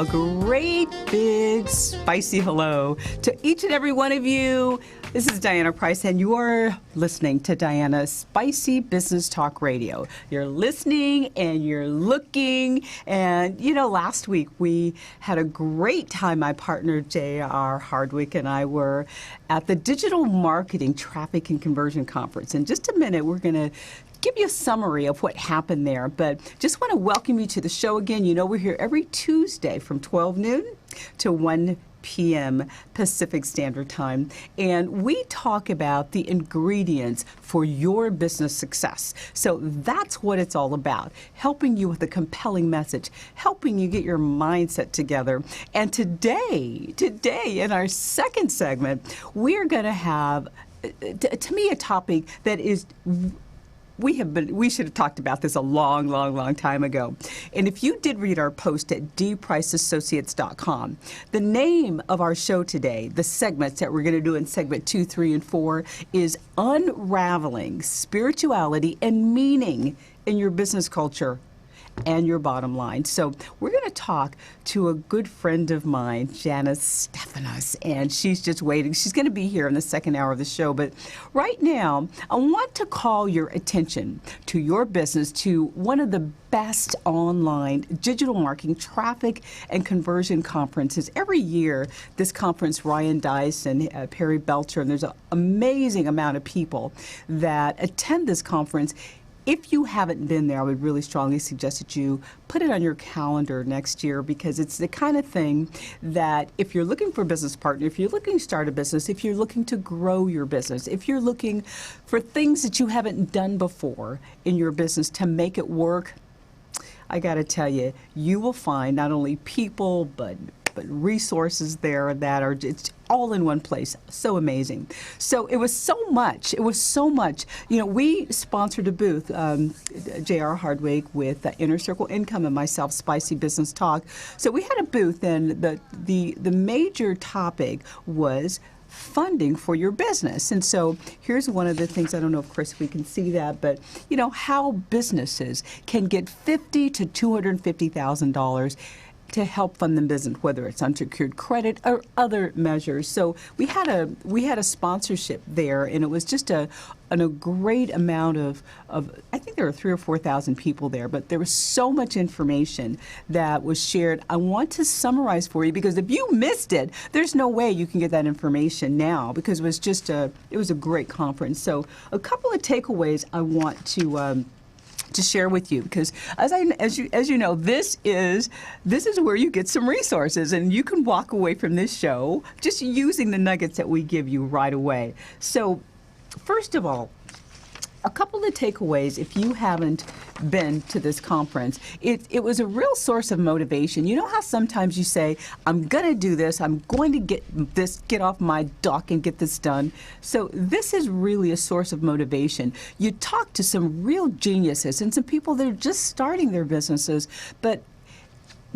a great big spicy hello to each and every one of you. This is Diana Price, and you are listening to Diana's Spicy Business Talk Radio. You're listening and you're looking, and last week we had a great time. My partner J.R. Hardwick and I were at the Digital Marketing Traffic and Conversion Conference. In just a minute, we're going to give you a summary of what happened there, but just want to welcome you to the show again. We're here every Tuesday from 12 noon to 1 p.m. Pacific Standard Time, and we talk about the ingredients for your business success. So that's what it's all about, helping you with a compelling message, helping you get your mindset together. And today in our second segment, we're going to have, to me, a topic that is we should have talked about this a long time ago. And if you did read our post at dpriceassociates.com, the name of our show today, the segments that we're going to do in segment 2, 3, and 4, is Unraveling Spirituality and Meaning in Your Business Culture and Your Bottom Line. So we're going to talk to a good friend of mine, Janice Stefanos, and she's just waiting. She's going to be here in the second hour of the show. But right now, I want to call your attention to your business to one of the best online digital marketing traffic and conversion conferences. Every year, this conference, Ryan Dice and Perry Belcher, and there's an amazing amount of people that attend this conference. If you haven't been there, I would really strongly suggest that you put it on your calendar next year, because it's the kind of thing that if you're looking for a business partner, if you're looking to start a business, if you're looking to grow your business, if you're looking for things that you haven't done before in your business to make it work, I got to tell you, you will find not only people, but resources there that are it's all in one place. So amazing. So it was so much. We sponsored a booth, J.R. Hardwick with Inner Circle Income and myself, Spicy Business Talk. So we had a booth, and the major topic was funding for your business. And so here's one of the things, I don't know if Chris, we can see that, but how businesses can get $50,000 to $250,000 to help fund the business, whether it's unsecured credit or other measures. So we had a sponsorship there, and it was just a great amount of I think there were 3,000 or 4,000 people there, but there was so much information that was shared. I want to summarize for you, because if you missed it, there's no way you can get that information now, because it was a great conference. So a couple of takeaways I want to share with you, because as you know, this is where you get some resources, and you can walk away from this show just using the nuggets that we give you right away. So first of all, a couple of takeaways if you haven't been to this conference. It was a real source of motivation. You know how sometimes you say, I'm going to do this, I'm going to get off my dock and get this done. So this is really a source of motivation. You talk to some real geniuses and some people that are just starting their businesses, but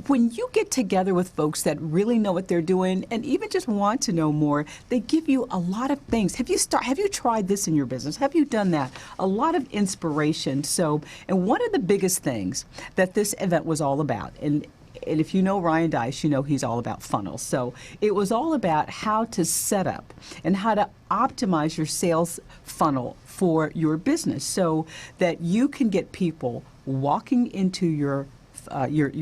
when you get together with folks that really know what they're doing and even just want to know more, they give you a lot of things. Have you tried this in your business? Have you done that? A lot of inspiration. So, and one of the biggest things that this event was all about, and if you know Ryan Dice, you know he's all about funnels. So it was all about how to set up and how to optimize your sales funnel for your business so that you can get people walking into your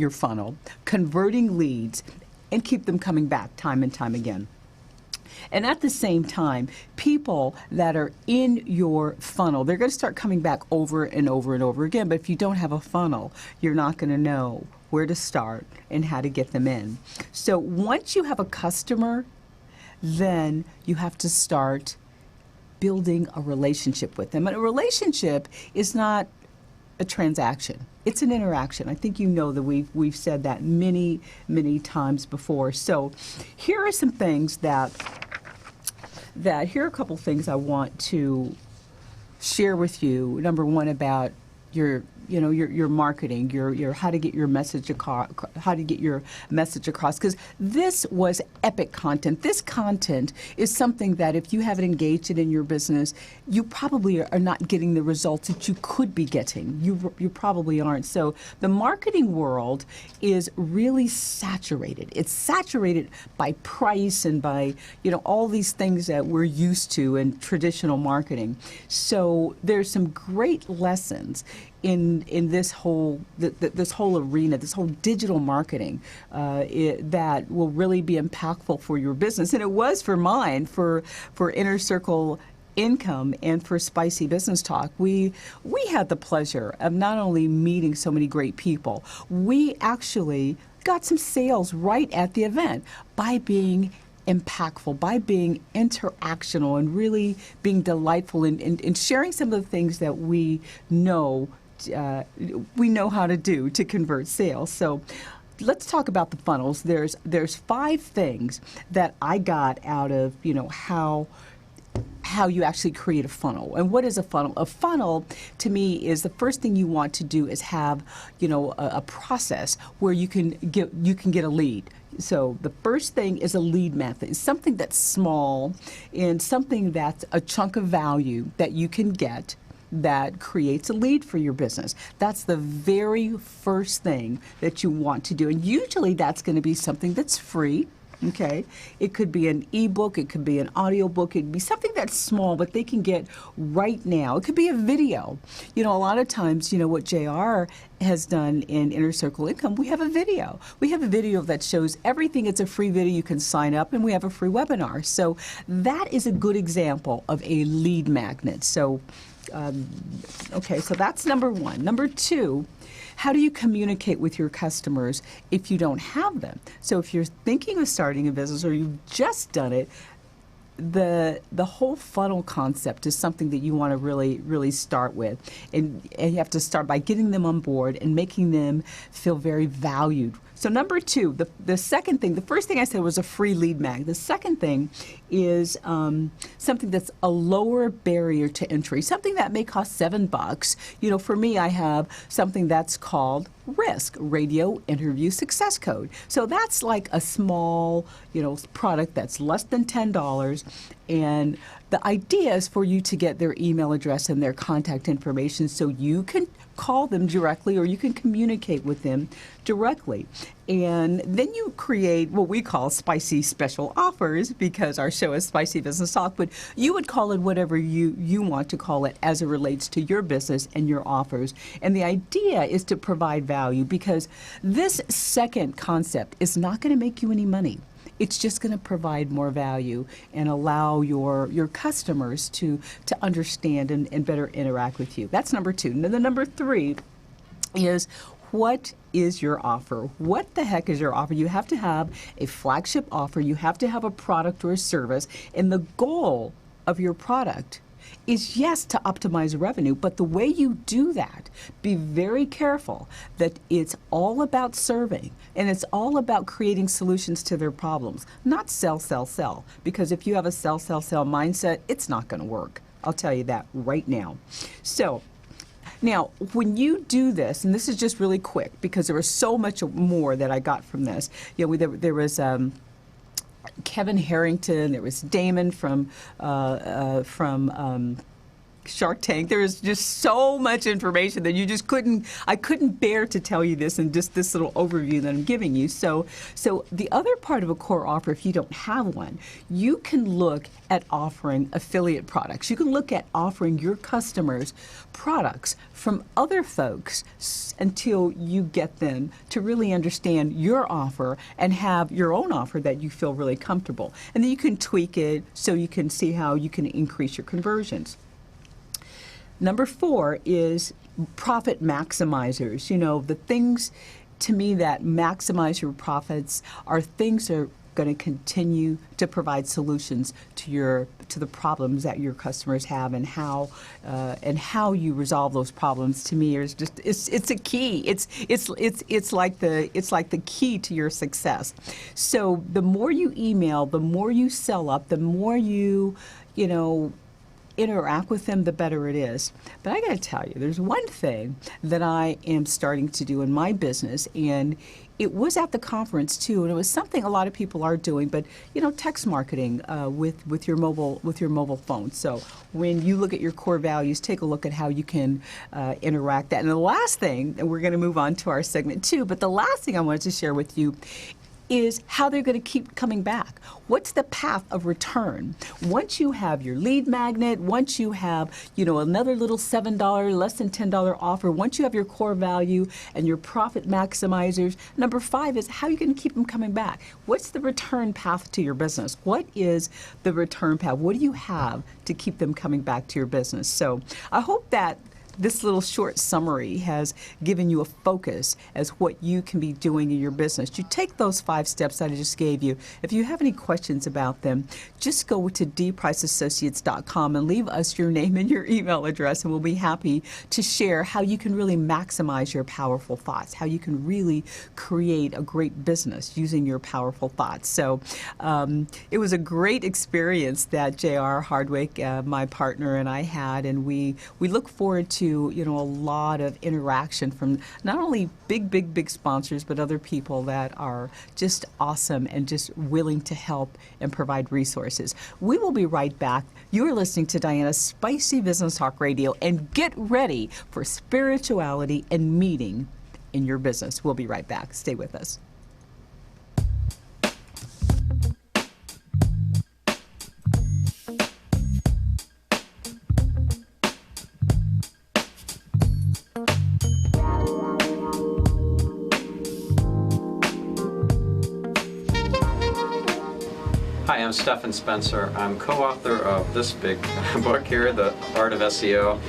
funnel, converting leads, and keep them coming back time and time again. And at the same time, people that are in your funnel, they're going to start coming back over and over and over again. But if you don't have a funnel, you're not going to know where to start and how to get them in. So once you have a customer, then you have to start building a relationship with them. And a relationship is not a transaction. It's an interaction. I think you know that we've said that many times before. So here are some things here are a couple things I want to share with you. Number one, about your your marketing, your how to get your message across, because this was epic content. This content is something that if you haven't engaged it in your business, you probably are not getting the results that you could be getting. You probably aren't. So the marketing world is really saturated. It's saturated by price and by all these things that we're used to in traditional marketing. So there's some great lessons in this whole this whole arena, this whole digital marketing that will really be impactful for your business. And it was for mine, for Inner Circle Income and for Spicy Business Talk. We had the pleasure of not only meeting so many great people, we actually got some sales right at the event by being impactful, by being interactional and really being delightful and sharing some of the things that we know how to do to convert sales. So let's talk about the funnels. There's 5 things that I got out of how you actually create a funnel. And what is a funnel? A funnel, to me, is the first thing you want to do is have a process where you can get a lead. So the first thing is a lead method. It's something that's small and something that's a chunk of value that you can get that creates a lead for your business. That's the very first thing that you want to do. And usually that's going to be something that's free. Okay, it could be an ebook, it could be an audio book, it could be something that's small, but they can get right now. It could be a video. A lot of times, what JR has done in Inner Circle Income, we have a video. We have a video that shows everything. It's a free video. You can sign up, and we have a free webinar. So that is a good example of a lead magnet. So, okay, so that's number 1. Number 2, how do you communicate with your customers if you don't have them? So if you're thinking of starting a business or you've just done it, the whole funnel concept is something that you want to really start with. And you have to start by getting them on board and making them feel very valued. So number 2, the second thing, the first thing I said was a free lead mag. The second thing is something that's a lower barrier to entry, something that may cost $7. For me, I have something that's called RISC, Radio Interview Success Code. So that's like a small, product that's less than $10. And the idea is for you to get their email address and their contact information so you can call them directly or you can communicate with them directly. And then you create what we call spicy special offers, because our show is Spicy Business Talk, but you would call it whatever you want to call it as it relates to your business and your offers. And the idea is to provide value, because this second concept is not going to make you any money. It's just going to provide more value and allow your customers to understand and better interact with you. That's number 2. Now, the number 3 is, what is your offer? What the heck is your offer? You have to have a flagship offer. You have to have a product or a service. And the goal of your product is, yes, to optimize revenue, but the way you do that, be very careful that it's all about serving and it's all about creating solutions to their problems, not sell, sell, sell. Because if you have a sell, sell, sell mindset, it's not going to work. I'll tell you that right now. So now, when you do this, and this is just really quick because there was so much more that I got from this. There was Kevin Harrington, there was Damon from Shark Tank. There is just so much information that I couldn't bear to tell you this in just this little overview that I'm giving you. So the other part of a core offer, if you don't have one, you can look at offering affiliate products. You can look at offering your customers products from other folks until you get them to really understand your offer and have your own offer that you feel really comfortable. And then you can tweak it so you can see how you can increase your conversions. Number 4 is profit maximizers. The things to me that maximize your profits are things that are going to continue to provide solutions to the problems that your customers have, and how you resolve those problems. To me, is just it's a key. It's like the key to your success. So the more you email, the more you sell up, the more you interact with them, the better it is. But I got to tell you, there's one thing that I am starting to do in my business, and it was at the conference too, and it was something a lot of people are doing. But text marketing with your mobile phone. So when you look at your core values, take a look at how you can interact that. And the last thing, and we're going to move on to our segment 2, but the last thing I wanted to share with you is how they're going to keep coming back. What's the path of return? Once you have your lead magnet, once you have, another little $7, less than $10 offer, once you have your core value and your profit maximizers, number 5 is how you're going to keep them coming back. What's the return path to your business? What is the return path? What do you have to keep them coming back to your business? So I hope that this little short summary has given you a focus as what you can be doing in your business. You take those 5 steps that I just gave you. If you have any questions about them, just go to dpriceassociates.com and leave us your name and your email address, and we'll be happy to share how you can really maximize your powerful thoughts, how you can really create a great business using your powerful thoughts. So it was a great experience that J.R. Hardwick, my partner, and I had, and we look forward to a lot of interaction from not only big sponsors, but other people that are just awesome and just willing to help and provide resources. We will be right back. You're listening to Diana's Spicy Business Talk Radio, and get ready for spirituality and meaning in your business. We'll be right back. Stay with us. Hi, I'm Stephan Spencer. I'm co-author of this big book here, The Art of SEO,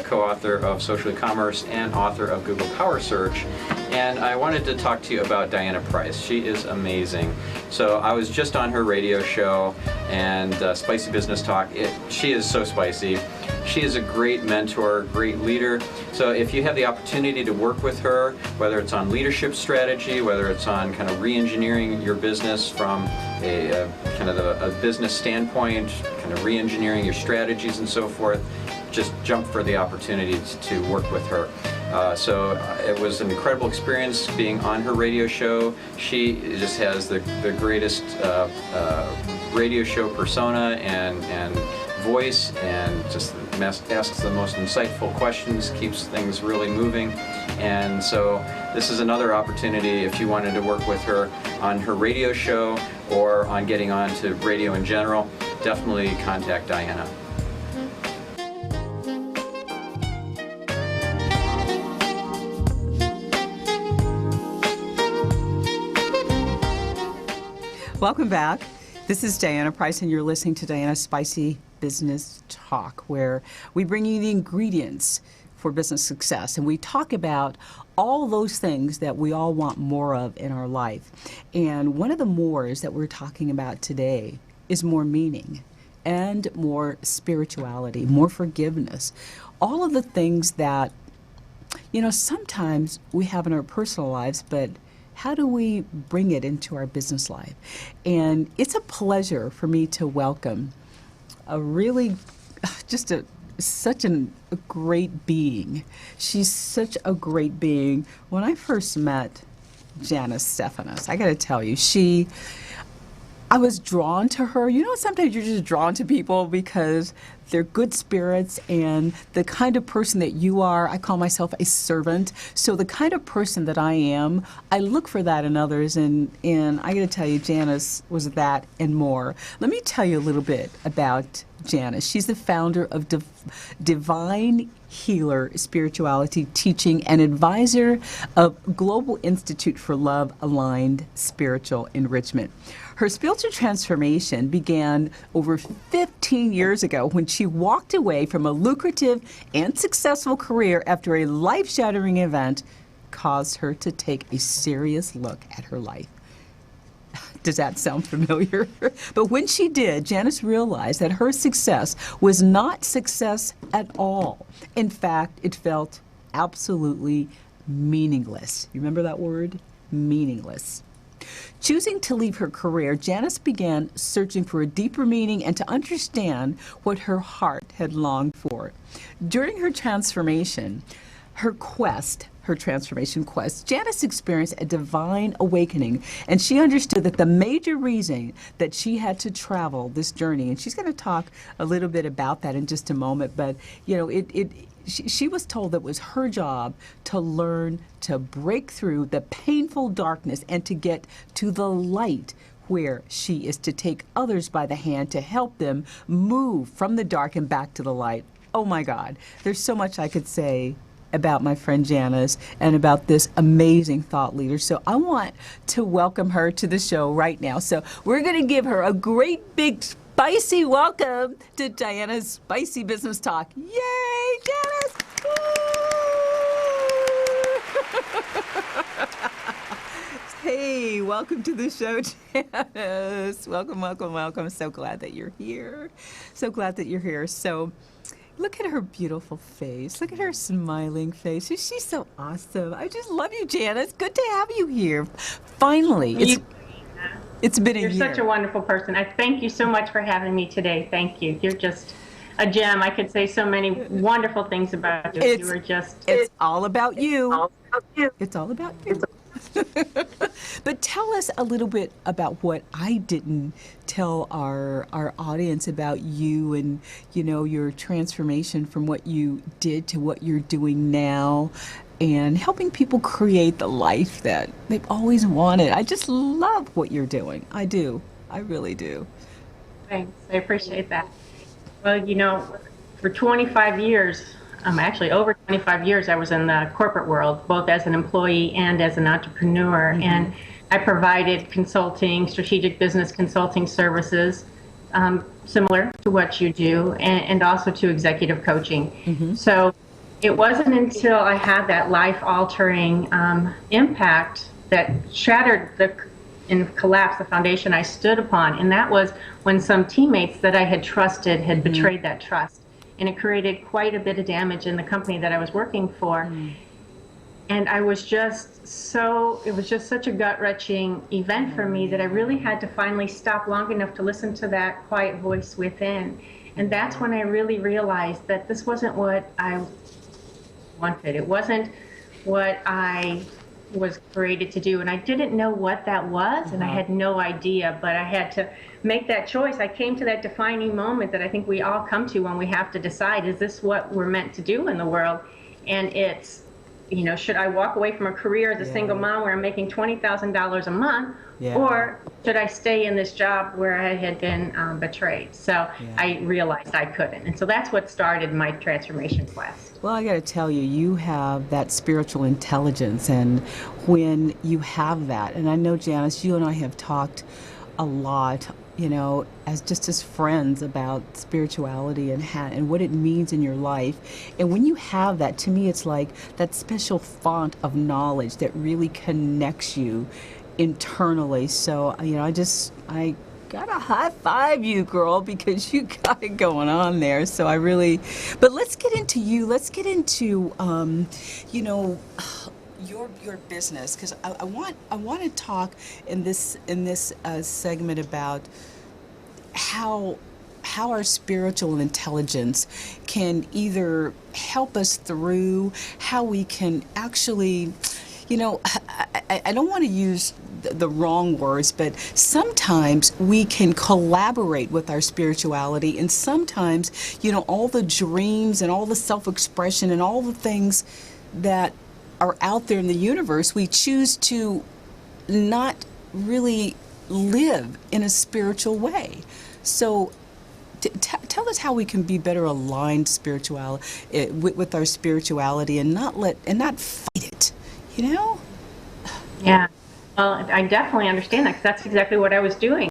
co-author of Social E-commerce, and author of Google Power Search. And I wanted to talk to you about Diana Price. She is amazing. So I was just on her radio show, and Spicy Business Talk. She is so spicy. She is a great mentor, great leader. So if you have the opportunity to work with her, whether it's on leadership strategy, whether it's on kind of re-engineering your business from a kind of a business standpoint, kind of re-engineering your strategies and so forth, just jump for the opportunity to work with her. So it was an incredible experience being on her radio show. She just has the greatest radio show persona and voice, and just asks the most insightful questions, keeps things really moving. And so this is another opportunity if you wanted to work with her on her radio show or on getting on to radio in general, definitely contact Diana. Welcome back. This is Diana Price, and you're listening to Diana's Spicy Business Talk, where we bring you the ingredients for business success, and we talk about all those things that we all want more of in our life. And one of the mores that we're talking about today is more meaning and more spirituality, more forgiveness, all of the things that, sometimes we have in our personal lives, but how do we bring it into our business life? And it's a pleasure for me to welcome a really, such a great being. She's such a great being. When I first met Janice Stephanus, I got to tell you, I was drawn to her. Sometimes you're just drawn to people because they're good spirits and the kind of person that you are. I call myself a servant. So the kind of person that I am, I look for that in others. And I got to tell you, Janice was that and more. Let me tell you a little bit about Janice. She's the founder of Divine Healer Spirituality Teaching and advisor of Global Institute for Love Aligned Spiritual Enrichment. Her spiritual transformation began over 15 years ago when she walked away from a lucrative and successful career after a life-shattering event caused her to take a serious look at her life. Does that sound familiar? But when she did, Janice realized that her success was not success at all. In fact, it felt absolutely meaningless. You remember that word? Meaningless. Choosing to leave her career, Janice began searching for a deeper meaning and to understand what her heart had longed for. During her transformation quest, Janice experienced a divine awakening, and she understood that the major reason that she had to travel this journey, and she's going to talk a little bit about that in just a moment, but she was told that it was her job to learn to break through the painful darkness and to get to the light, where she is to take others by the hand to help them move from the dark and back to the light. Oh my God, there's so much I could say about my friend Janice and about this amazing thought leader. So I want to welcome her to the show right now. So we're going to give her a great big spicy welcome to Diana's Spicy Business Talk. Yay, Janice! Hey, welcome to the show, Janice. Welcome, welcome, welcome. So glad that you're here. So glad that you're here. So look at her beautiful face. Look at her smiling face. She's so awesome. I just love you, Janice. Good to have you here. Finally. It's been a year. You're such a wonderful person. I thank you so much for having me today. Thank you. You're just a gem. I could say so many wonderful things about you. It's all about you. It's all about you. But tell us a little bit about what I didn't tell our audience about you and, your transformation from what you did to what you're doing now and helping people create the life that they've always wanted. I just love what you're doing. I do. I really do. Thanks. I appreciate that. Well, for 25 years, actually over 25 years, I was in the corporate world, both as an employee and as an entrepreneur. Mm-hmm. And I provided consulting, strategic business consulting services, similar to what you do, and also to executive coaching. Mm-hmm. So it wasn't until I had that life-altering impact that shattered and collapsed the foundation I stood upon. And that was when some teammates that I had trusted had mm-hmm. betrayed that trust. And it created quite a bit of damage in the company that I was working for. Mm. And it was just such a gut-wrenching event for me that I really had to finally stop long enough to listen to that quiet voice within. And that's when I really realized that this wasn't what I wanted. It wasn't what I was created to do. And I didn't know what that was, and I had no idea, but I had to make that choice. I came to that defining moment that I think we all come to when we have to decide, is this what we're meant to do in the world? And it's, should I walk away from a career as a single mom where I'm making $20,000 a month, or should I stay in this job where I had been betrayed? So I realized I couldn't. And so that's what started my transformation quest. Well, I got to tell you, you have that spiritual intelligence, and when you have that, and I know, Janice, you and I have talked a lot, as friends about spirituality and what it means in your life. And when you have that, to me, it's like that special font of knowledge that really connects you internally. So, I gotta high five you, girl, because you got it going on there. So but let's get into you. Let's get into, your business, because I want to talk in this segment about how our spiritual intelligence can either help us through, how we can actually, I don't want to use the wrong words, but sometimes we can collaborate with our spirituality, and sometimes, all the dreams and all the self-expression and all the things that are out there in the universe, we choose to not really live in a spiritual way. So tell us how we can be better aligned with our spirituality and not fight it, Yeah, well, I definitely understand that, because that's exactly what I was doing.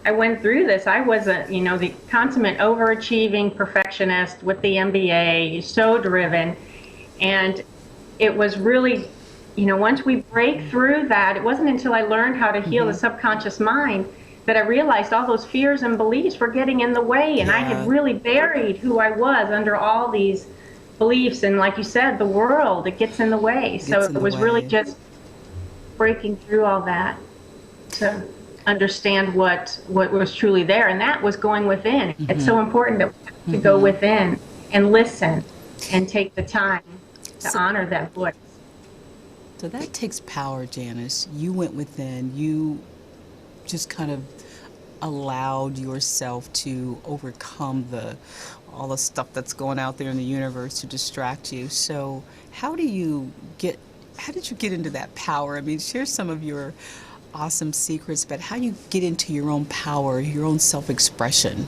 I went through this. I was the consummate overachieving perfectionist with the MBA, so driven. And it was really, once we break through that, it wasn't until I learned how to heal the subconscious mind that I realized all those fears and beliefs were getting in the way. And I had really buried who I was under all these beliefs. And like you said, the world, it gets in the way. So it was really just breaking through all that. to understand what was truly there, and that was going within. It's so important that we have to go within and listen and take the time to honor that voice. So that takes power, Janice. You went within, you just kind of allowed yourself to overcome all the stuff that's going out there in the universe to distract you. So how did you get into that power? I mean, share some of your awesome secrets, but how do you get into your own power, your own self-expression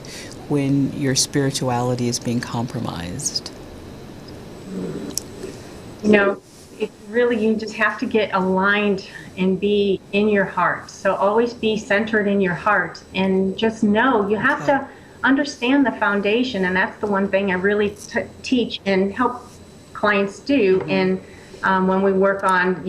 when your spirituality is being compromised? You know, it really, you just have to get aligned and be in your heart. So always be centered in your heart, and just know you have to understand the foundation. And that's the one thing I really teach and help clients do. And when we work on,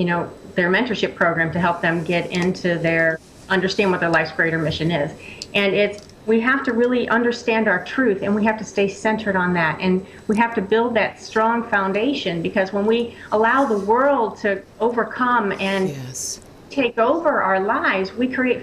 their mentorship program to help them get into understand what their life's greater mission is. And we have to really understand our truth, and we have to stay centered on that. And we have to build that strong foundation, because when we allow the world to overcome and take over our lives, we create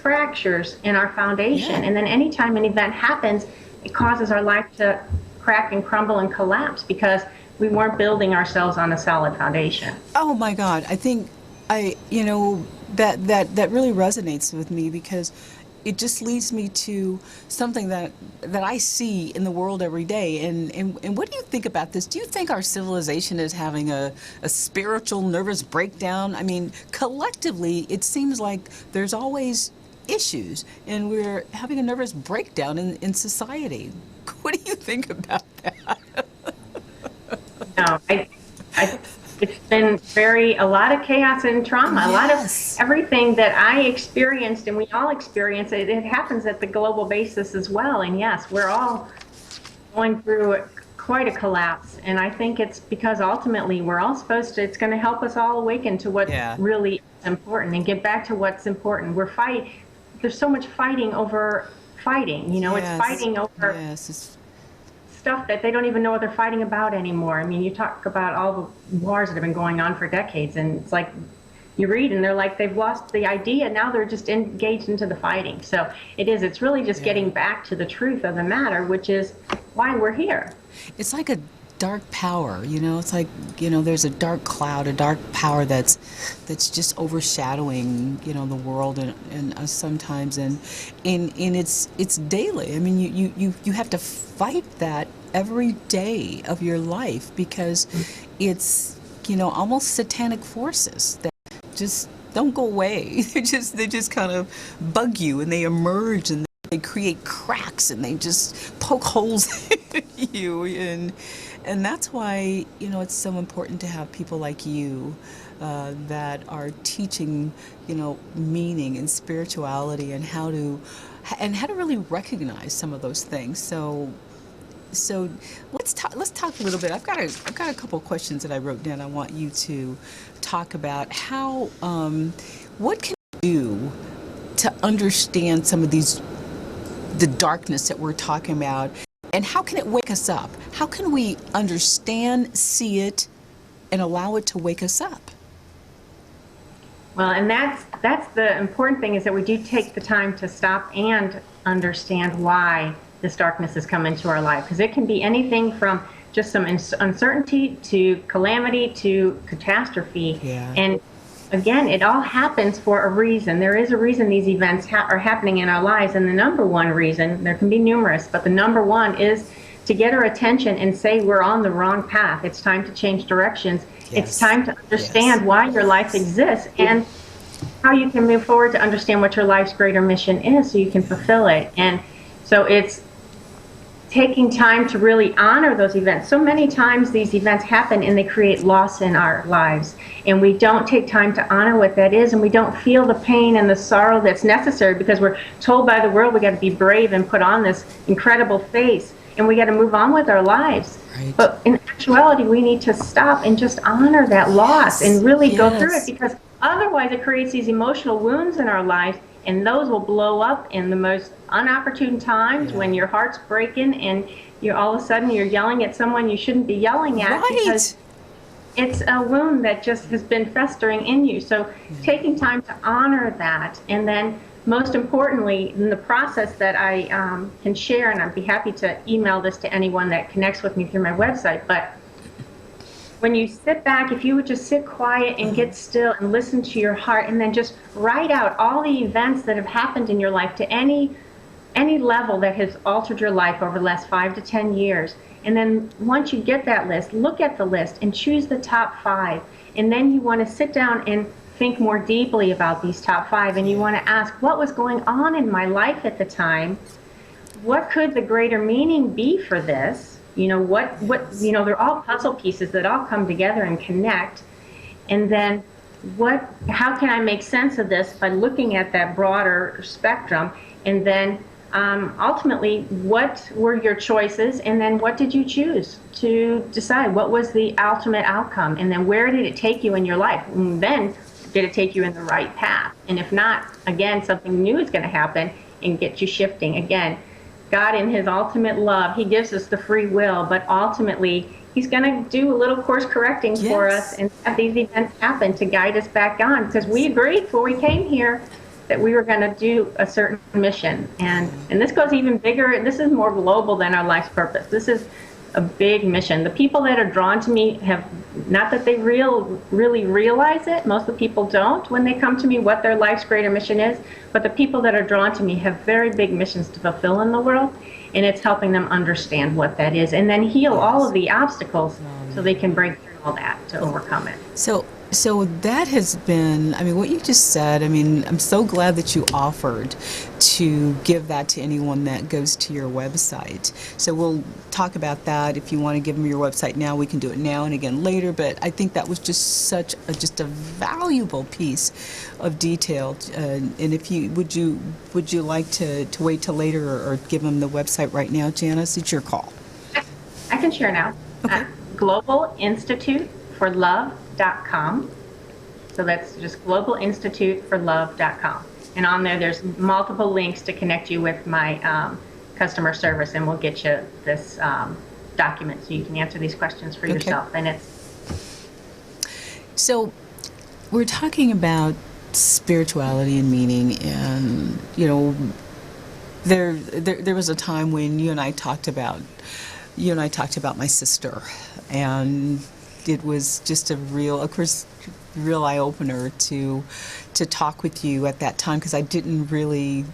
fractures in our foundation. And then anytime an event happens, it causes our life to crack and crumble and collapse, because we weren't building ourselves on a solid foundation. Oh my God, I think that really resonates with me, because it just leads me to something that I see in the world every day. And what do you think about this? Do you think our civilization is having a spiritual nervous breakdown? I mean, collectively, it seems like there's always issues, and we're having a nervous breakdown in society. What do you think about that? No, it's been a lot of chaos and trauma, a lot of everything that I experienced, and we all experience it. It happens at the global basis as well. And yes, we're all going through quite a collapse. And I think it's because ultimately we're all it's going to help us all awaken to what really is important and get back to what's important. There's so much fighting over fighting, it's fighting over stuff that they don't even know what they're fighting about anymore. I mean, you talk about all the wars that have been going on for decades, and it's like you read and they're like, they've lost the idea, now they're just engaged into the fighting. So it's really just getting back to the truth of the matter, which is why we're here. It's like a dark power, it's like, there's a dark cloud, a dark power that's just overshadowing, the world and us sometimes, and it's daily. I mean, you have to fight that every day of your life, because it's, almost satanic forces that just don't go away. They just kind of bug you, and they emerge, and they create cracks, and they just poke holes in you, and that's why, it's so important to have people like you that are teaching, meaning and spirituality, and how to really recognize some of those things. So let's talk a little bit. I've got a couple of questions that I wrote down. I want you to talk about how what can we do to understand some of the darkness that we're talking about. And how can it wake us up? How can we understand, see it, and allow it to wake us up? Well, and that's the important thing, is that we do take the time to stop and understand why this darkness has come into our life. Because it can be anything from just some uncertainty to calamity to catastrophe. And again, it all happens for a reason. There is a reason these events are happening in our lives, and the number one reason, there can be numerous, but the number one is to get our attention and say we're on the wrong path. It's time to change directions. It's time to understand why your life exists, and how you can move forward to understand what your life's greater mission is, so you can fulfill it. And so it's taking time to really honor those events. So many times these events happen and they create loss in our lives, and we don't take time to honor what that is, and we don't feel the pain and the sorrow that's necessary, because we're told by the world we got to be brave and put on this incredible face, and we got to move on with our lives. But in actuality, we need to stop and just honor that loss and really go through it, because otherwise it creates these emotional wounds in our lives, and those will blow up in the most unopportune times, when your heart's breaking and you're all of a sudden you're yelling at someone you shouldn't be yelling at, because it's a wound that just has been festering in you. So taking time to honor that, and then most importantly, in the process that I can share, and I'd be happy to email this to anyone that connects with me through my website, but when you sit back, if you would just sit quiet and get still and listen to your heart, and then just write out all the events that have happened in your life to any level that has altered your life over the last 5 to 10 years. And then once you get that list, look at the list and choose the top 5. And then you want to sit down and think more deeply about these top 5. And you want to ask, what was going on in my life at the time? What could the greater meaning be for this? You know, they're all puzzle pieces that all come together and connect. And then how can I make sense of this by looking at that broader spectrum? And then ultimately, what were your choices, and then what did you choose to decide? What was the ultimate outcome, and then where did it take you in your life? And then did it take you in the right path? And if not, again, something new is going to happen and get you shifting. Again, God in his ultimate love, he gives us the free will, but ultimately he's going to do a little course correcting for us and have these events happen to guide us back on, because we agreed before we came here that we were going to do a certain mission. And this goes even bigger. This is more global than our life's purpose. This is a big mission. The people that are drawn to me have, not that they really realize it, most of the people don't when they come to me what their life's greater mission is, but the people that are drawn to me have very big missions to fulfill in the world, and it's helping them understand what that is and then heal all of the obstacles so they can break through all that to overcome it. So that has been, I mean, what you just said, I mean, I'm so glad that you offered to give that to anyone that goes to your website. So we'll talk about that. If you want to give them your website now, we can do it now and again later, but I think that was just such a valuable piece of detail. And if you, would you like to wait till later or give them the website right now, Janice? It's your call. I can share now. Okay. globalinstituteforlove.com. So that's just globalinstituteforlove.com. And on there's multiple links to connect you with my customer service, and we'll get you this document so you can answer these questions for yourself. And so we're talking about spirituality and meaning, and you know, there was a time when you and I talked about my sister, and it was just a real eye-opener to talk with you at that time, because I didn't really,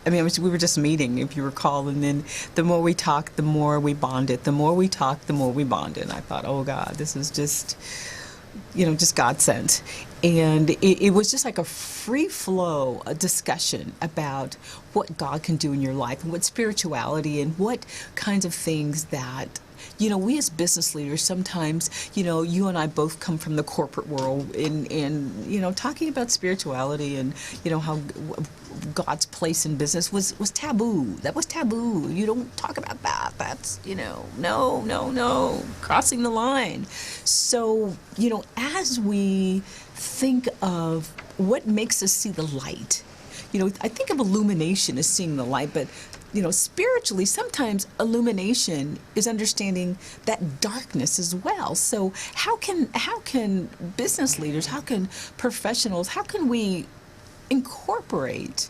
I mean, we were just meeting, if you recall, and then the more we talked, the more we bonded. The more we talked, the more we bonded. And I thought, oh God, this is just, just God sent. And it was just like a free flow, a discussion about what God can do in your life and what spirituality and what kinds of things that, we as business leaders, sometimes, you and I both come from the corporate world and talking about spirituality and, how God's place in business was taboo. That was taboo. You don't talk about that. That's, no, crossing the line. So, as we think of what makes us see the light, I think of illumination as seeing the light, but spiritually, sometimes illumination is understanding that darkness as well. So how can business leaders, how can professionals, how can we incorporate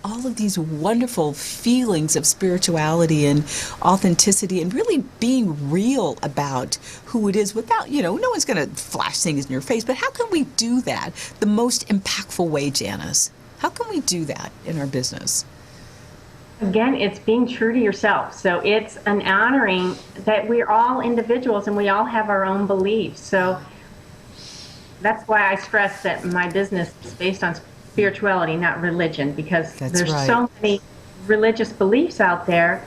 all of these wonderful feelings of spirituality and authenticity and really being real about who it is without, no one's going to flash things in your face, but how can we do that the most impactful way, Janice? How can we do that in our business? Again, it's being true to yourself. So it's an honoring that we're all individuals and we all have our own beliefs. So that's why I stress that my business is based on spirituality, not religion, because there's so many religious beliefs out there,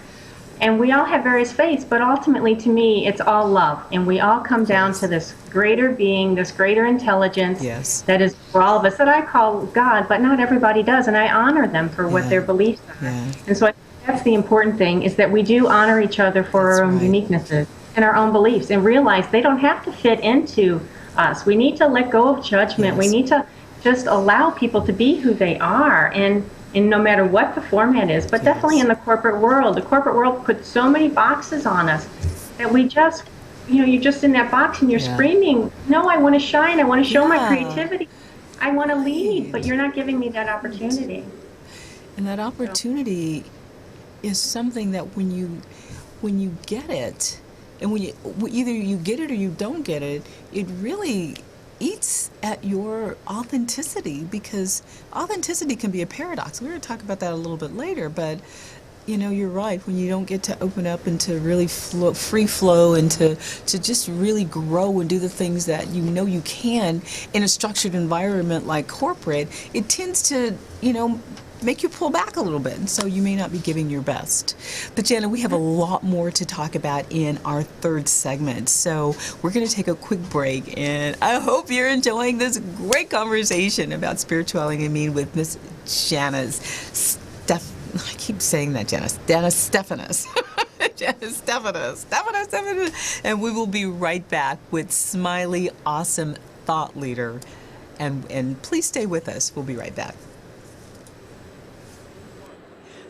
and we all have various faiths, but ultimately to me, it's all love. And we all come down to this greater being, this greater intelligence that is for all of us, that I call God, but not everybody does. And I honor them for what their beliefs are. And so I think that's the important thing, is that we do honor each other for our own uniquenesses and our own beliefs, and realize they don't have to fit into us. We need to let go of judgment. We need to just allow people to be who they are. And no matter what the format is, but definitely in the corporate world puts so many boxes on us that we just you're just in that box and you're Yeah. screaming, no, I want to shine. I want to show my Yeah. creativity. I want to lead, but Right. you're not giving me that opportunity. And that opportunity is something that when you get it, and when you either you get it or you don't get it, it really eats at your authenticity, because authenticity can be a paradox. We're going to talk about that a little bit later, but you're right. When you don't get to open up and to really free flow and to just really grow and do the things that you can in a structured environment like corporate, it tends to, make you pull back a little bit. And so you may not be giving your best. But Jana, we have a lot more to talk about in our third segment. So we're going to take a quick break. And I hope you're enjoying this great conversation about spirituality and meaning with Miss Janice I keep saying that, Janice Stephanus. Janice Stephanus. And we will be right back with Smiley, awesome thought leader. And please stay with us. We'll be right back.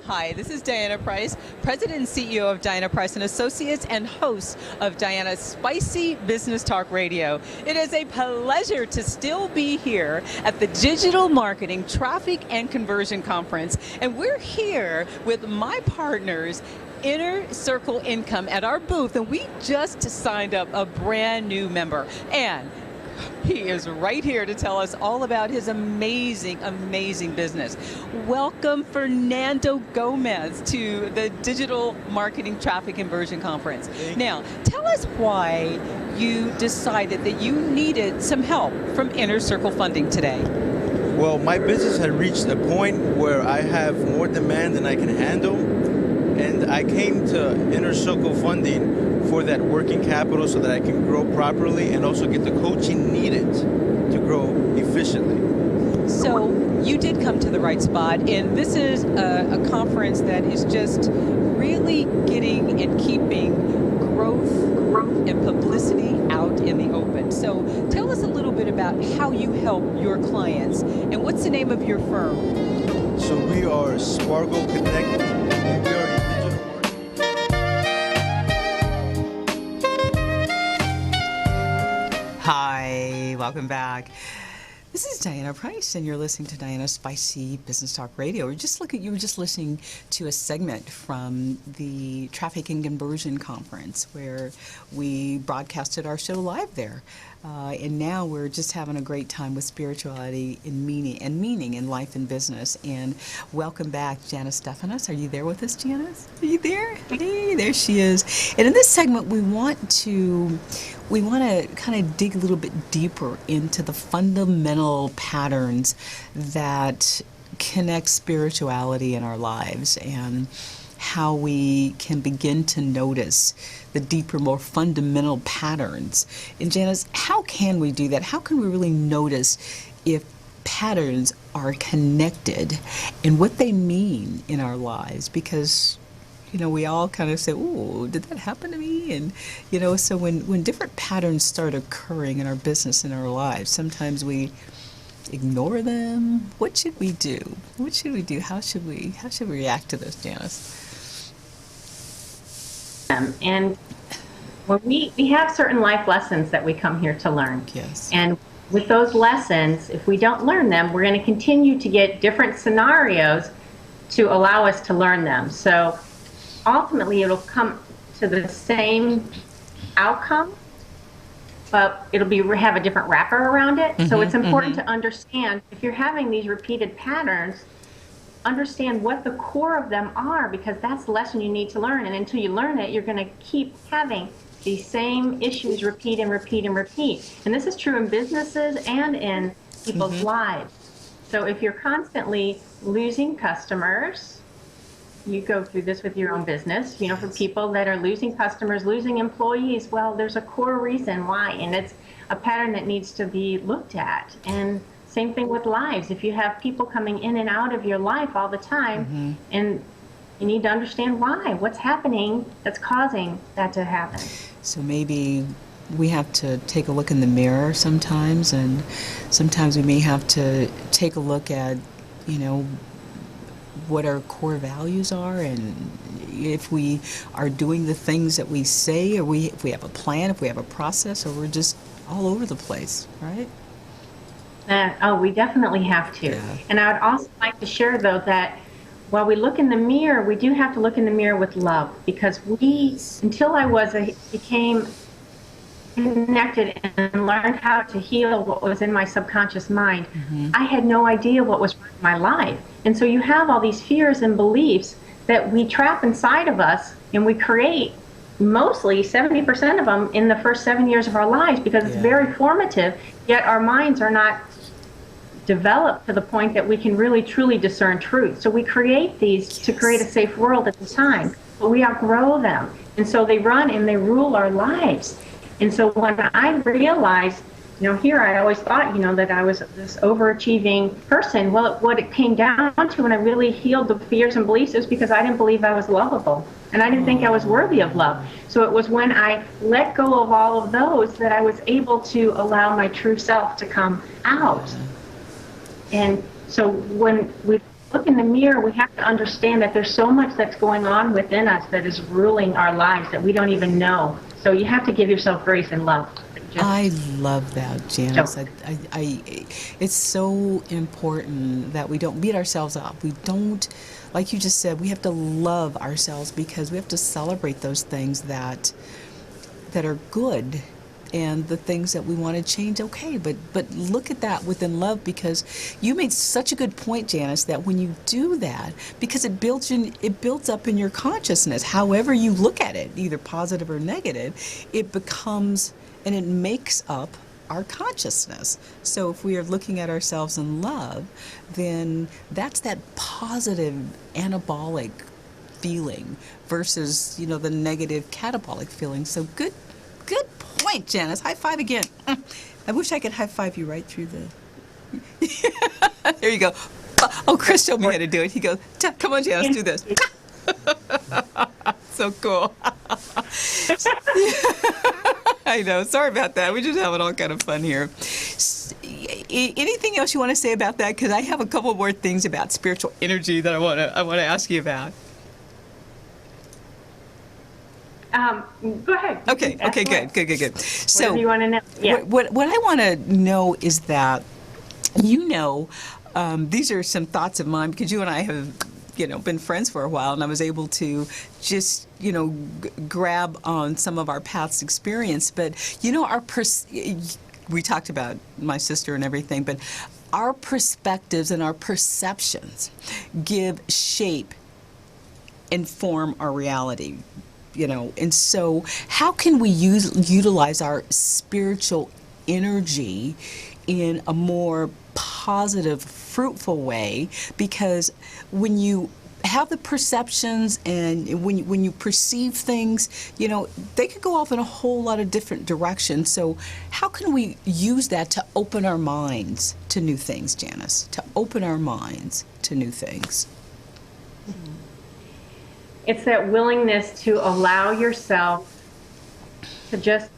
Hi, this is Diana Price, President and CEO of Diana Price & Associates and host of Diana's Spicy Business Talk Radio. It is a pleasure to still be here at the Digital Marketing Traffic and Conversion Conference. And we're here with my partners, Inner Circle Income, at our booth, and we just signed up a brand new member. And he is right here to tell us all about his amazing, amazing business. Welcome, Fernando Gomez, to the Digital Marketing Traffic Conversion Conference. Now, tell us why you decided that you needed some help from Inner Circle Funding today. Well, my business had reached a point where I have more demand than I can handle, and I came to Inner Circle Funding for that working capital so that I can grow properly and also get the coaching needed to grow efficiently. So you did come to the right spot, and this is a conference that is just really getting and keeping growth and publicity out in the open. So tell us a little bit about how you help your clients, and what's the name of your firm? So we are Spargo Connect. And we are a digital Hi, welcome back. This is Diana Price, and you're listening to Diana's Spicy Business Talk Radio. You were just listening to a segment from the Traffic and Conversion Conference where we broadcasted our show live there. And now we're just having a great time with spirituality and meaning in life and business. And welcome back, Janice Stephanus. Are you there with us, Janice? Are you there? Hey, there she is. And in this segment, we want to kind of dig a little bit deeper into the fundamental patterns that connect spirituality in our lives, and how we can begin to notice the deeper, more fundamental patterns. And Janice, how can we do that? How can we really notice if patterns are connected and what they mean in our lives? Because we all kind of say, "Oh, did that happen to me?" And so when different patterns start occurring in our business, in our lives, sometimes we ignore them. What should we do? What should we do? How should we react to this, Janice? And when we have certain life lessons that we come here to learn. Yes. And with those lessons, if we don't learn them, we're going to continue to get different scenarios to allow us to learn them. So ultimately, it'll come to the same outcome, but it'll have a different wrapper around it. So it's important to understand, if you're having these repeated patterns, understand what the core of them are, because that's the lesson you need to learn. And until you learn it, you're going to keep having these same issues repeat and repeat and repeat. And this is true in businesses and in people's lives. So if you're constantly losing customers, you go through this with your own business, for people that are losing customers, losing employees, well, there's a core reason why, and it's a pattern that needs to be looked at. And same thing with lives. If you have people coming in and out of your life all the time, and you need to understand why, what's happening that's causing that to happen. So maybe we have to take a look in the mirror sometimes, and sometimes we may have to take a look at, what our core values are, and if we are doing the things that we say, or if we have a plan, if we have a process, or we're just all over the place, right? We definitely have to. Yeah. And I would also like to share, though, that while we look in the mirror, we do have to look in the mirror with love, because until I became connected and learned how to heal what was in my subconscious mind, I had no idea what was in my life. And so you have all these fears and beliefs that we trap inside of us, and we create mostly 70% of them in the first 7 years of our lives, because it's very formative, yet our minds are not developed to the point that we can really truly discern truth. So we create these to create a safe world at the time, but we outgrow them. And so they run and they rule our lives. And so when I realized, here I always thought, that I was this overachieving person. Well, what it came down to when I really healed the fears and beliefs is because I didn't believe I was lovable. And I didn't think I was worthy of love. So it was when I let go of all of those that I was able to allow my true self to come out. And so when we look in the mirror, we have to understand that there's so much that's going on within us that is ruling our lives that we don't even know. So you have to give yourself grace and love. I love that, Janice. It's so important that we don't beat ourselves up. We don't, like you just said, we have to love ourselves, because we have to celebrate those things that are good, and the things that we want to change. Okay, but look at that within love, because you made such a good point, Janice, that when you do that, because it builds up in your consciousness, however you look at it, either positive or negative, it becomes, and it makes up our consciousness. So if we are looking at ourselves in love, then that's that positive anabolic feeling versus, the negative catabolic feeling. So good point, Janice. High five again. I wish I could high five you right through the... There you go. Oh, Chris showed me how to do it. He goes, come on, Janice, do this. So cool. I know. Sorry about that. We're just having all kind of fun here. Anything else you want to say about that? Because I have a couple more things about spiritual energy that I want to ask you about. Go ahead. Okay, good. So, what do you want to know? Yeah. What I want to know is that, these are some thoughts of mine, because you and I have, been friends for a while, and I was able to just, grab on some of our past experience. But, we talked about my sister and everything, but our perspectives and our perceptions give shape and form our reality. And so how can we utilize our spiritual energy in a more positive, fruitful way? Because when you have the perceptions and when you perceive things, they could go off in a whole lot of different directions. So how can we use that to open our minds to new things, Janice? To open our minds to new things? It's that willingness to allow yourself to just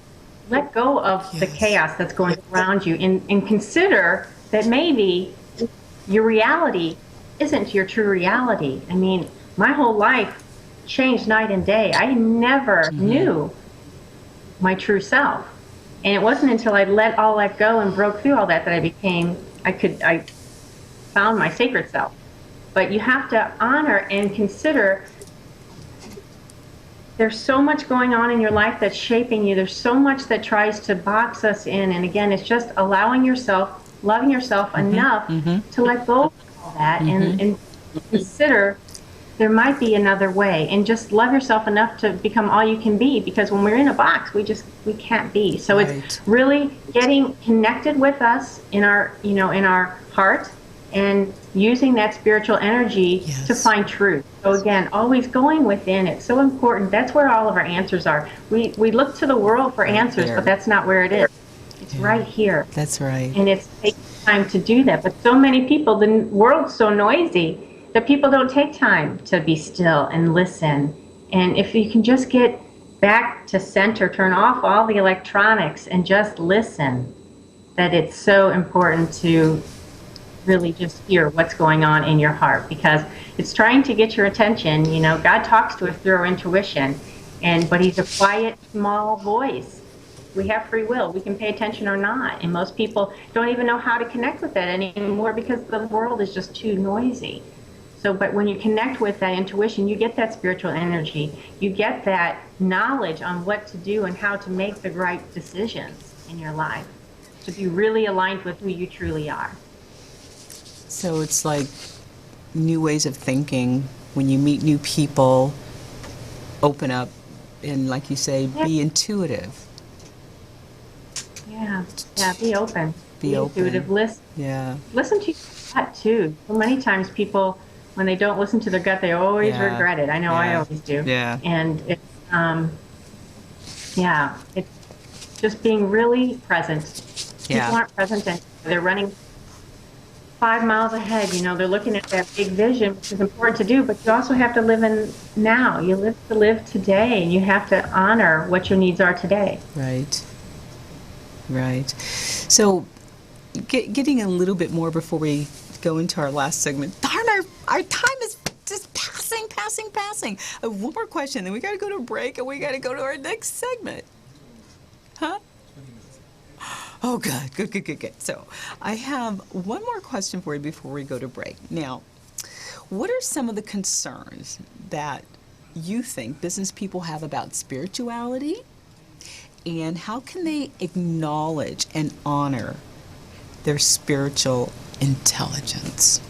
let go of the chaos that's going around you, and consider that maybe your reality isn't your true reality. I mean, my whole life changed night and day. I never knew my true self. And it wasn't until I let all that go and broke through all that I found my sacred self. But you have to honor and consider there's so much going on in your life that's shaping you. There's so much that tries to box us in. And again, it's just allowing yourself, loving yourself enough to let go of all that and consider there might be another way. And just love yourself enough to become all you can be. Because when we're in a box, we can't be. So it's really getting connected with us in our, in our heart, and using that spiritual energy to find truth. So again, always going within. It's so important. That's where all of our answers are. We look to the world for answers, but that's not where it is. It's right here. That's right. And it's taking time to do that. But so many people, the world's so noisy that people don't take time to be still and listen. And if you can just get back to center, turn off all the electronics and just listen, that it's so important to really just hear what's going on in your heart, because it's trying to get your attention. You know, God talks to us through our intuition, but He's a quiet, small voice. We have free will. We can pay attention or not. And most people don't even know how to connect with that anymore because the world is just too noisy. So, but when you connect with that intuition, you get that spiritual energy. You get that knowledge on what to do and how to make the right decisions in your life, to be really aligned with who you truly are. So it's like new ways of thinking. When you meet new people, open up and, like you say, be intuitive. Yeah, be open. Be open. Intuitive. Listen to your gut too. So many times people, when they don't listen to their gut, they always regret it. I know I always do. Yeah. And it's it's just being really present. People aren't present and they're running 5 miles ahead. You know, they're looking at that big vision, which is important to do, but you also have to live in now. You live to live today, and you have to honor what your needs are today. Right. Right. So, getting a little bit more before we go into our last segment. Darn, our time is just passing. One more question, then we got to go to a break, and we got to go to our next segment. Huh? Oh, good. So, I have one more question for you before we go to break. Now, what are some of the concerns that you think business people have about spirituality? And how can they acknowledge and honor their spiritual intelligence?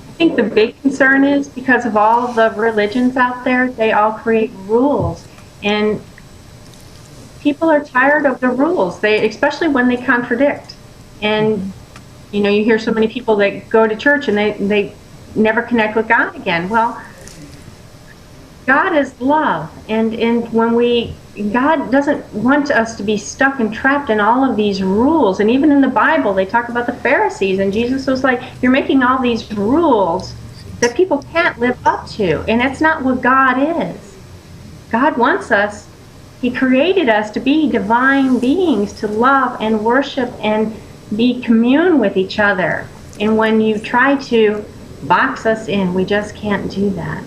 I think the big concern is because of all the religions out there, they all create rules. And people are tired of the rules, especially when they contradict. And, you know, you hear so many people that go to church and they never connect with God again. Well, God is love, and God doesn't want us to be stuck and trapped in all of these rules. And even in the Bible, they talk about the Pharisees, and Jesus was like, you're making all these rules that people can't live up to, and that's not what God is. God wants us, He created us to be divine beings, to love and worship and commune with each other. And when you try to box us in, we just can't do that.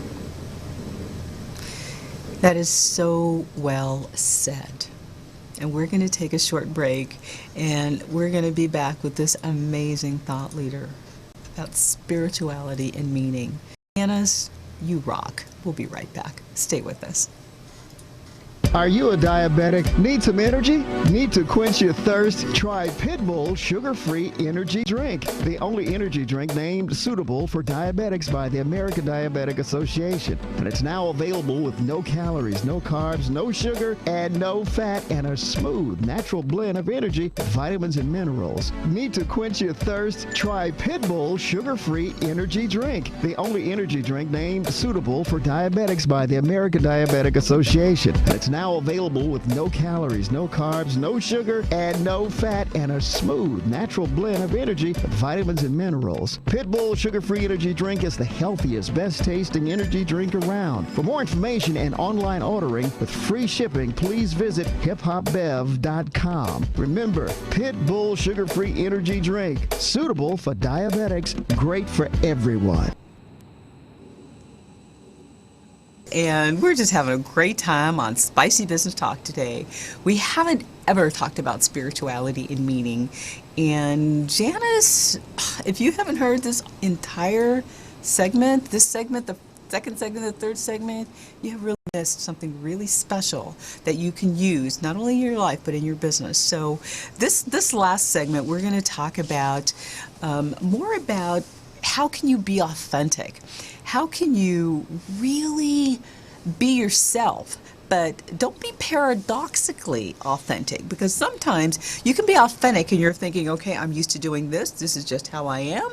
That is so well said. And we're going to take a short break, and we're going to be back with this amazing thought leader about spirituality and meaning. Anna's, you rock. We'll be right back. Stay with us. Are you a diabetic? Need some energy? Need to quench your thirst? Try Pitbull Sugar-Free Energy Drink, the only energy drink named suitable for diabetics by the American Diabetic Association. And it's now available with no calories, no carbs, no sugar, and no fat, and a smooth, natural blend of energy, vitamins, and minerals. Need to quench your thirst? Try Pitbull Sugar-Free Energy Drink, the only energy drink named suitable for diabetics by the American Diabetic Association. And it's now available with no calories, no carbs, no sugar, and no fat, and a smooth, natural blend of energy, vitamins, and minerals. Pitbull Sugar-Free Energy Drink is the healthiest, best-tasting energy drink around. For more information and online ordering with free shipping, please visit hiphopbev.com. Remember, Pitbull Sugar-Free Energy Drink, suitable for diabetics, great for everyone. And we're just having a great time on Spicy Business Talk today. We haven't ever talked about spirituality and meaning. And Janice, if you haven't heard this entire segment, the second segment, the third segment, you have really missed something really special that you can use not only in your life but in your business. So this last segment, we're going to talk about more about how can you be authentic? How can you really be yourself, but don't be paradoxically authentic? Because sometimes you can be authentic and you're thinking, okay, I'm used to doing this. This is just how I am.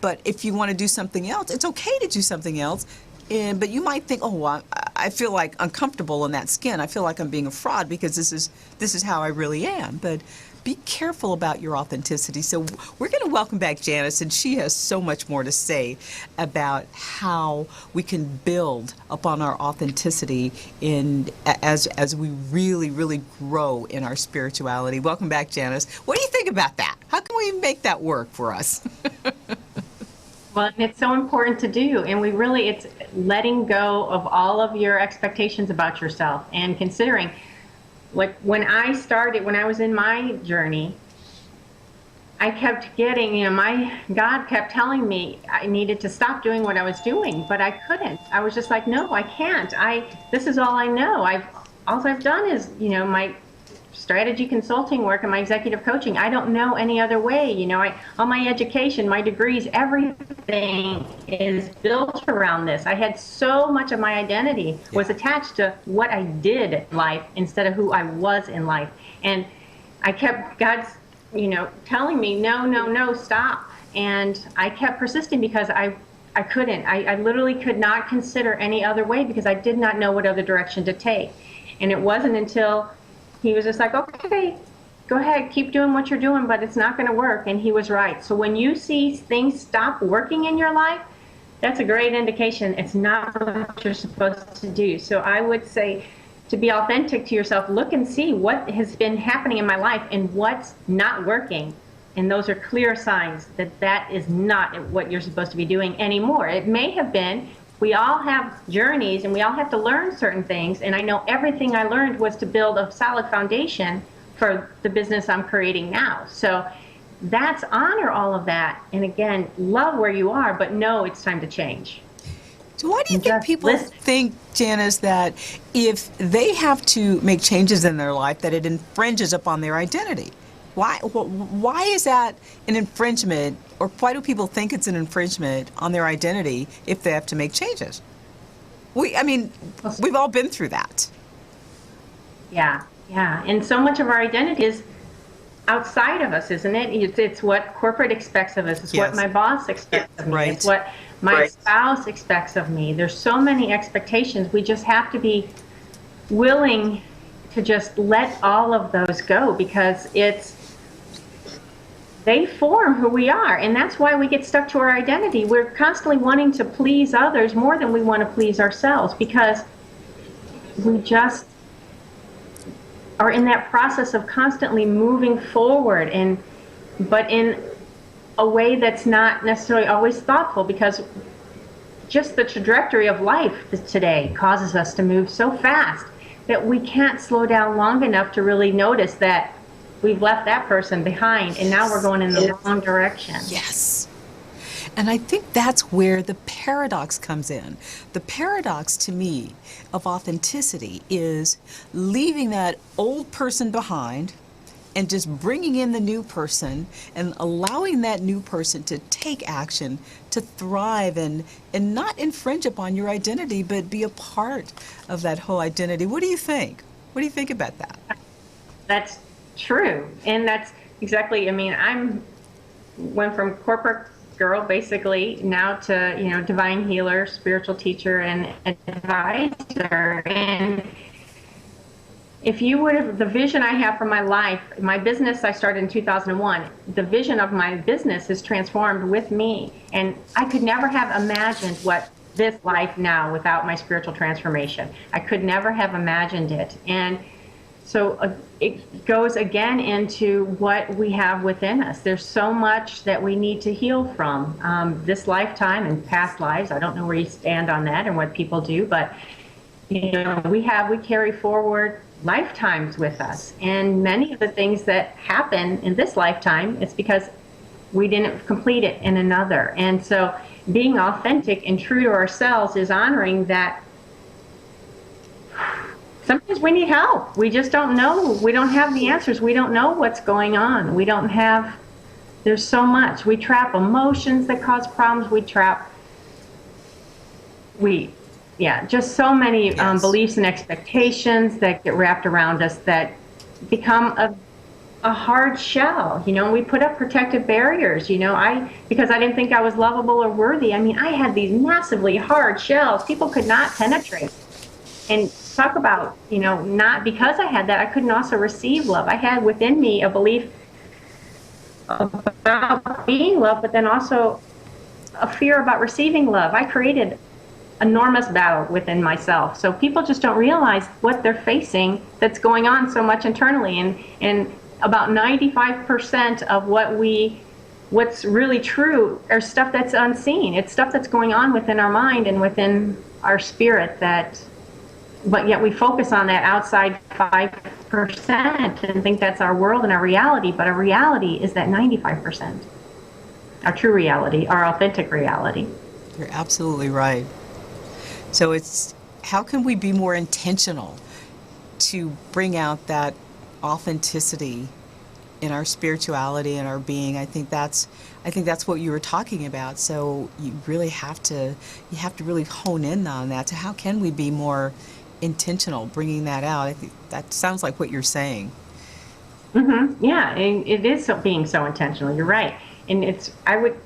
But if you want to do something else, it's okay to do something else. But you might think, oh, I feel like uncomfortable in that skin. I feel like I'm being a fraud because this is how I really am. But be careful about your authenticity. So we're going to welcome back Janice, and she has so much more to say about how we can build upon our authenticity as we really, really grow in our spirituality. Welcome back, Janice. What do you think about that? How can we make that work for us? Well, and it's so important to do, and it's letting go of all of your expectations about yourself and considering, like when I was in my journey, I kept getting, God kept telling me I needed to stop doing what I was doing, but I couldn't. I was just like, no, I can't. This is all I know. All I've done is, my strategy consulting work and my executive coaching. I don't know any other way. All my education, my degrees, everything is built around this. I had so much of my identity was attached to what I did in life instead of who I was in life. And I kept, God's, telling me, no, stop. And I kept persisting because I couldn't. I literally could not consider any other way because I did not know what other direction to take. And it wasn't until he was just like, okay, go ahead, keep doing what you're doing, but it's not going to work. And he was right. So when you see things stop working in your life, that's a great indication it's not what you're supposed to do. So I would say to be authentic to yourself, look and see what has been happening in my life and what's not working. And those are clear signs that that is not what you're supposed to be doing anymore. It may have been. We all have journeys and we all have to learn certain things. And I know everything I learned was to build a solid foundation for the business I'm creating now. So that's honor all of that. And again, love where you are, but know it's time to change. So why do you think people think, Janice, that if they have to make changes in their life, that it infringes upon their identity? Why is that an infringement, or why do people think it's an infringement on their identity if they have to make changes? We've all been through that. Yeah. And so much of our identity is outside of us, isn't it? It's what corporate expects of us. It's what my boss expects of me. Right. It's what my spouse expects of me. There's so many expectations. We just have to be willing to just let all of those go because they form who we are, and that's why we get stuck to our identity. We're constantly wanting to please others more than we want to please ourselves because we just are in that process of constantly moving forward, but in a way that's not necessarily always thoughtful because just the trajectory of life today causes us to move so fast that we can't slow down long enough to really notice that we've left that person behind and now we're going in the wrong direction. Yes. And I think that's where the paradox comes in. The paradox to me of authenticity is leaving that old person behind and just bringing in the new person and allowing that new person to take action, to thrive and not infringe upon your identity, but be a part of that whole identity. What do you think? What do you think about that? That's true. And that's exactly, went from corporate girl basically now to, divine healer, spiritual teacher, and advisor. And if you would have, the vision I have for my life, my business I started in 2001, the vision of my business has transformed with me. And I could never have imagined what this life now without my spiritual transformation. I could never have imagined it. And so it goes again into what we have within us. There's so much that we need to heal from this lifetime and past lives. I don't know where you stand on that and what people do, but we carry forward lifetimes with us. And many of the things that happen in this lifetime, it's because we didn't complete it in another. And so being authentic and true to ourselves is honoring that sometimes we need help. We just don't know. We don't have the answers. We don't know what's going on. There's so much. We trap emotions that cause problems. Just so many beliefs and expectations that get wrapped around us that become a hard shell. We put up protective barriers. Because I didn't think I was lovable or worthy. I had these massively hard shells. People could not penetrate. and talk about, not because I had that, I couldn't also receive love. I had within me a belief about being loved, but then also a fear about receiving love. I created enormous battle within myself. So people just don't realize what they're facing that's going on so much internally. And about 95% of what's really true are stuff that's unseen. It's stuff that's going on within our mind and within our spirit but yet we focus on that outside 5% and think that's our world and our reality, but our reality is that 95%. Our true reality, our authentic reality. You're absolutely right. So it's, how can we be more intentional to bring out that authenticity in our spirituality and our being? I think that's what you were talking about. So you have to really hone in on that. So how can we be more intentional bringing that out? I think that sounds like what you're saying. Mm-hmm. Yeah, it is being so intentional. You're right. And I would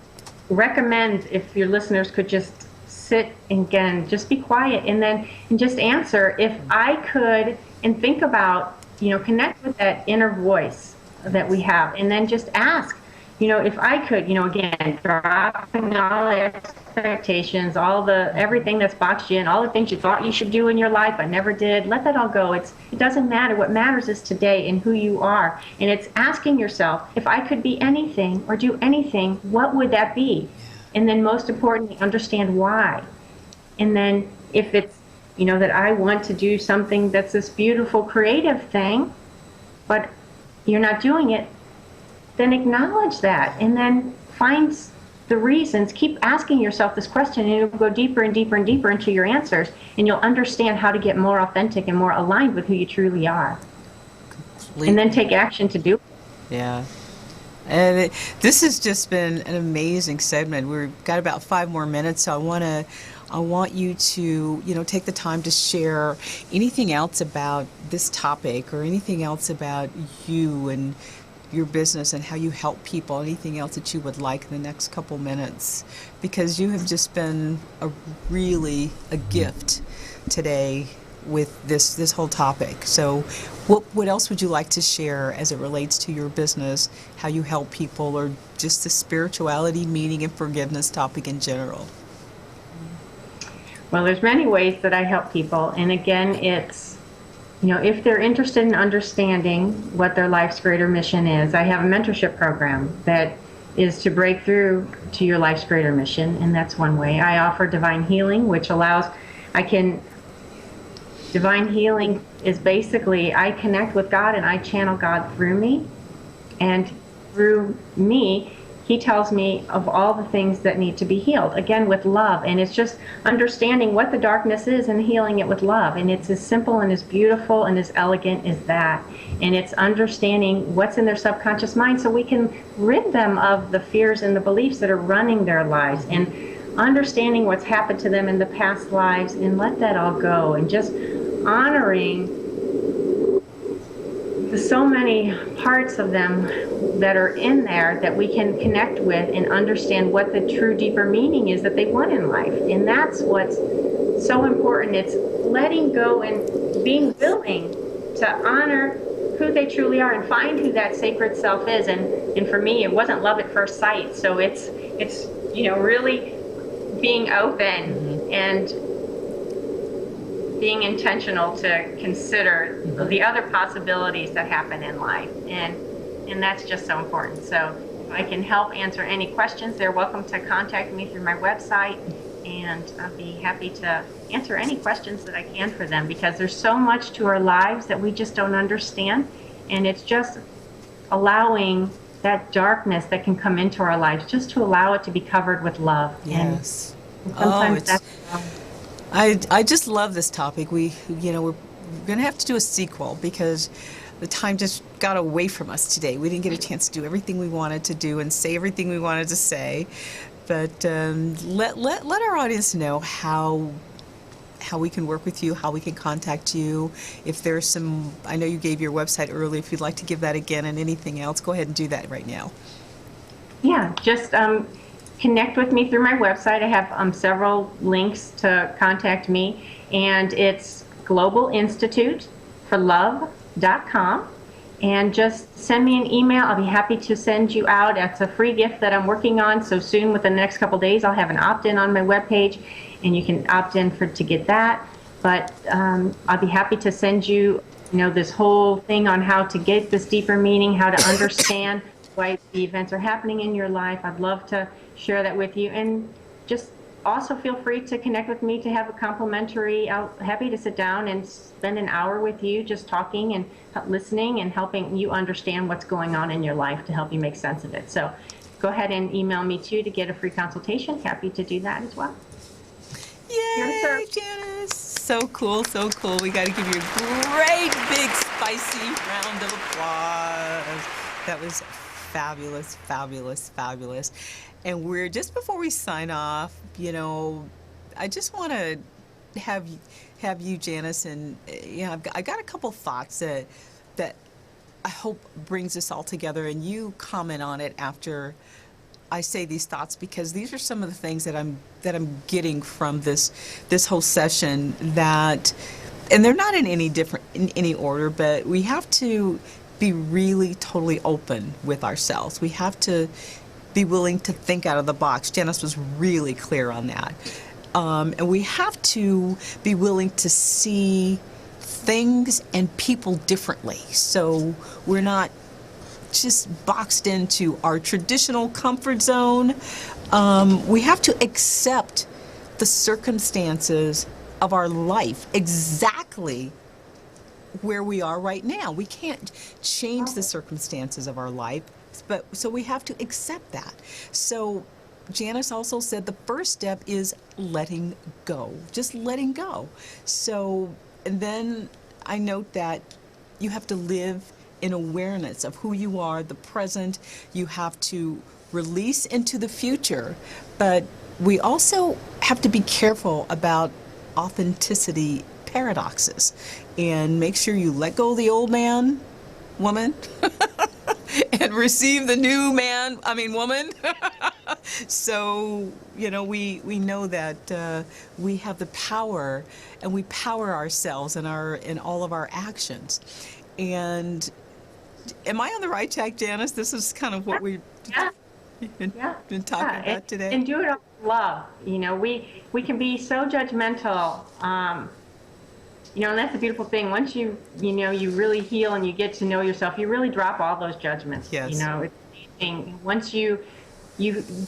recommend if your listeners could just sit and again, just be quiet and just answer if I could, and think about, connect with that inner voice that we have, and then just ask, if I could, again, dropping all the expectations, everything that's boxed you in, all the things you thought you should do in your life but never did, let that all go. It doesn't matter. What matters is today and who you are. And it's asking yourself, if I could be anything or do anything, what would that be? And then most importantly, understand why. And then if it's, that I want to do something that's this beautiful creative thing, but you're not doing it, then acknowledge that and then find the reasons. Keep asking yourself this question and you'll go deeper and deeper and deeper into your answers, and you'll understand how to get more authentic and more aligned with who you truly are. Completely. And then take action to do it. Yeah. And this has just been an amazing segment. We've got about 5 more minutes, so I want you to, take the time to share anything else about this topic or anything else about you and your business and how you help people, anything else that you would like in the next couple minutes, because you have just been a gift today with this whole topic. So what else would you like to share as it relates to your business, how you help people, or just the spirituality, meaning, and forgiveness topic in general? Well, there's many ways that I help people. And again, it's, if they're interested in understanding what their life's greater mission is, I have a mentorship program that is to break through to your life's greater mission, and that's one way. I offer divine healing, which allows, divine healing is basically I connect with God and I channel God through me, and through me, He tells me of all the things that need to be healed, again with love. And it's just understanding what the darkness is and healing it with love. And it's as simple and as beautiful and as elegant as that. And it's understanding what's in their subconscious mind so we can rid them of the fears and the beliefs that are running their lives, and understanding what's happened to them in the past lives, and let that all go, and just honoring so many parts of them that are in there that we can connect with and understand what the true deeper meaning is that they want in life. And that's what's so important. It's letting go and being willing to honor who they truly are and find who that sacred self is. And for me, it wasn't love at first sight. So it's really being open and being intentional to consider the other possibilities that happen in life, and that's just so important. So if I can help answer any questions, they're welcome to contact me through my website, and I'll be happy to answer any questions that I can for them, because there's so much to our lives that we just don't understand, and it's just allowing that darkness that can come into our lives, just to allow it to be covered with love. Yes. And sometimes that's I just love this topic. We're going to have to do a sequel because the time just got away from us today. We didn't get a chance to do everything we wanted to do and say everything we wanted to say. But let our audience know how we can work with you, how we can contact you. If there's some, I know you gave your website earlier. If you'd like to give that again, and anything else, go ahead and do that right now. Yeah, just connect with me through my website. I have several links to contact me, and it's globalinstituteforlove.com. And just send me an email. I'll be happy to send you out. It's a free gift that I'm working on. So soon, within the next couple days, I'll have an opt-in on my webpage, and you can opt in to get that. But I'll be happy to send you, this whole thing on how to get this deeper meaning, how to understand why the events are happening in your life. I'd love to share that with you. And just also feel free to connect with me to have a complimentary. I'm happy to sit down and spend an hour with you just talking and listening and helping you understand what's going on in your life to help you make sense of it. So go ahead and email me too to get a free consultation. Happy to do that as well. Yay, Janice. So cool, so cool. We got to give you a great big spicy round of applause. That was fabulous, fabulous, fabulous. And we're just before we sign off, I just want to have you, Janice, and I got a couple thoughts that I hope brings us all together, and you comment on it after I say these thoughts, because these are some of the things that I'm getting from this whole session, that, and they're not in any order, but we have to be really totally open with ourselves. We have to be willing to think out of the box. Janice was really clear on that. And we have to be willing to see things and people differently. So we're not just boxed into our traditional comfort zone. We have to accept the circumstances of our life exactly where we are right now. We can't change the circumstances of our life, but so we have to accept that. So Janice also said the first step is letting go, just letting go. So, and then I note that you have to live in awareness of who you are, the present. You have to release into the future, but we also have to be careful about authenticity paradoxes and make sure you let go of the old man, woman, and receive the new woman. So, we know that we have the power, and we power ourselves in all of our actions. And am I on the right track, Janice? This is kind of what we've been talking about today. And do it with love. We can be so judgmental. And that's the beautiful thing. Once you really heal and you get to know yourself, you really drop all those judgments. Yes. It's amazing. Once you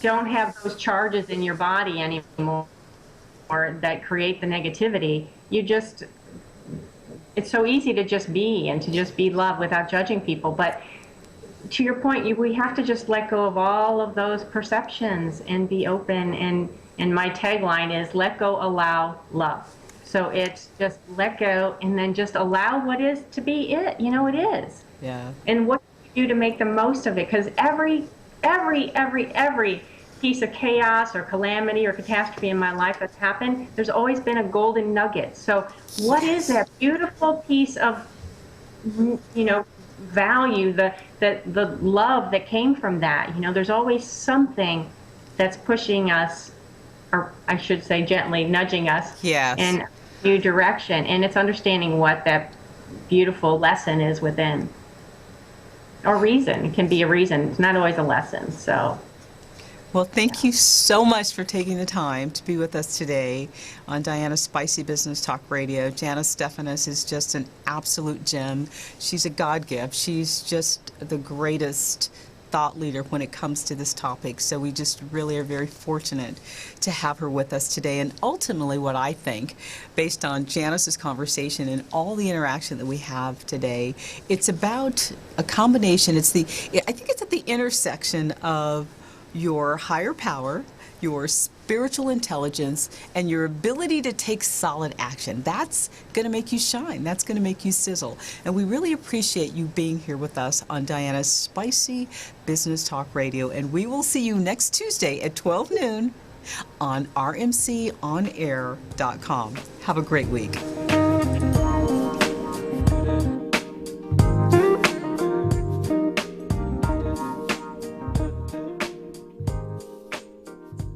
don't have those charges in your body anymore that create the negativity, it's so easy to just be and to just be love without judging people. But to your point, we have to just let go of all of those perceptions and be open. And my tagline is let go, allow, love. So it's just let go and then just allow what is to be it. It is. Yeah. And what do you do to make the most of it? Because every piece of chaos or calamity or catastrophe in my life that's happened, there's always been a golden nugget. So what is that beautiful piece of, value, the love that came from that? There's always something that's pushing us, or I should say gently nudging us Yes. in a new direction. And it's understanding what that beautiful lesson is within. Or reason. It can be a reason. It's not always a lesson. So. Well, thank you so much for taking the time to be with us today on Diana's Spicy Business Talk Radio. Janice Stephanus is just an absolute gem. She's a God gift. She's just the greatest thought leader when it comes to this topic. So we just really are very fortunate to have her with us today. And ultimately what I think, based on Janice's conversation and all the interaction that we have today, it's about a combination. I think it's at the intersection of your higher power, your spiritual intelligence, and your ability to take solid action. That's going to make you shine. That's going to make you sizzle. And we really appreciate you being here with us on Diana's Spicy Business Talk Radio. And we will see you next Tuesday at 12 noon on rmconair.com. Have a great week.